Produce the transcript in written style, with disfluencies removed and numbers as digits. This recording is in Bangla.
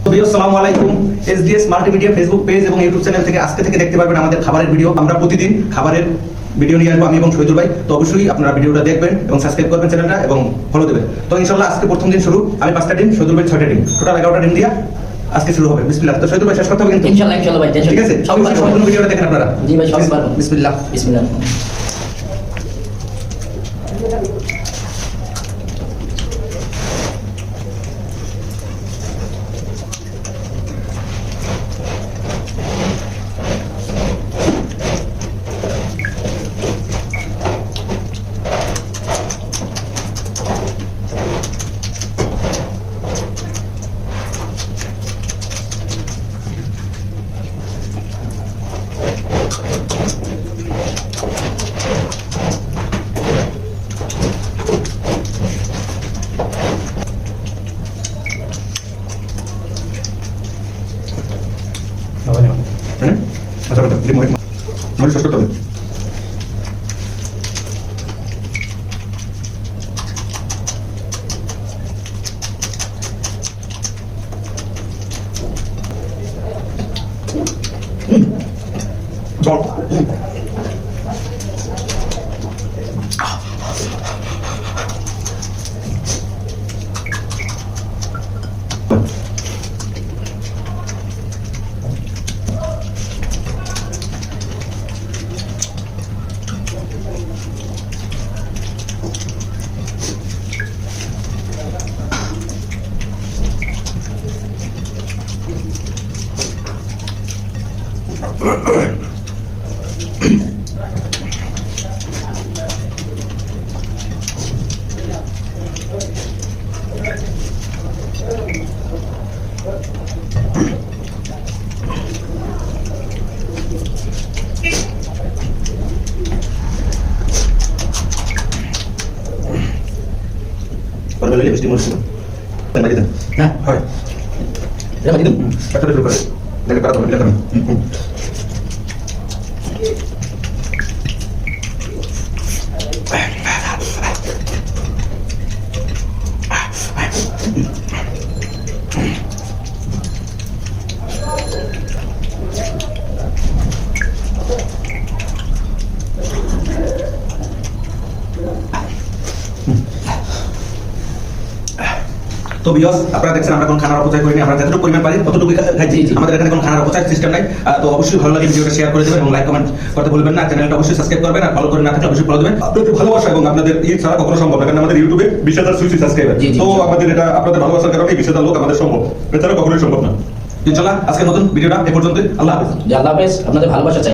আসসালামু আলাইকুম। এসডিএস মাল্টিমিডিয়া ফেসবুক পেজ এবং ইউটিউব চ্যানেল থেকে আজকে থেকে দেখতে পারবেন আমাদের খাবারের ভিডিও। আমরা প্রতিদিন খাবারের ভিডিও নিয়ে আসবো আমি এবং শহীদুল ভাই। তো অবশ্যই আপনারা ভিডিওটা দেখবেন এবং সাবস্ক্রাইব করবেন চ্যানেলটা এবং ফলো দেবেন। তো ইনশাআল্লাহ আজকে প্রথম দিন শুরু, আমি 5টা ডিম, শহীদুল ভাই 6টা ডিম, টোটাল 11টা ডিম দিয়া আজকে শুরু হবে। বিসমিল্লাহ। তো শহীদুল ভাই শেষ করতে হবে কিন্তু ইনশাআল্লাহ ভাই, ঠিক আছে? সবাই সম্পূর্ণ ভিডিওটা দেখেন আপনারা। জি ভাই, সবাই পারবো। বিসমিল্লাহ। বিসমিল্লাহ। হ্যাঁ আচ্ছা কথা ডিম মই শেষ করতে হবে। জল Pernah lihat mesti mesti. Tembak kita. Nah, Hai. ya begitu. Kata dulu kali. Dari para teman kami. তো ভিউয়ার্স, আপনারা দেখছেন আমরা কোন খানার অপচয় করিনি, আমরা যতটুকু পরিমাণ পারি ততটুকু খাচ্ছি। আমাদের এখানে কোনো খানার অপচয় সিস্টেম নাই। তো অবশ্যই ভালো লাগে ভিডিওটা শেয়ার করে দেবেন এবং লাইক কমেন্ট করতে ভুলবেন না। চ্যানেলটা অবশ্যই সাবস্ক্রাইব করবেন, আর ফলো করে না থাকলে অবশ্যই ফলো দেবেন। আপনাদের ভালোবাসা এবং আপনাদের ছাড়া কখনো সম্ভব না, কারণ আমাদের ইউটিউবে 20,000 সুইচি সাবস্ক্রাইবার। তো আমাদের এটা আপনাদের ভালোবাসার কারণে 20,000 লোক আমাদের সম্ভব, এছাড়া কখনোই সম্ভব না। ইনশাআল্লাহ আজকের মতন ভিডিওটা এ পর্যন্তই। আল্লাহ হাফেজ। আল্লাহ হাফেজ। আপনাদের ভালোবাসা চাই।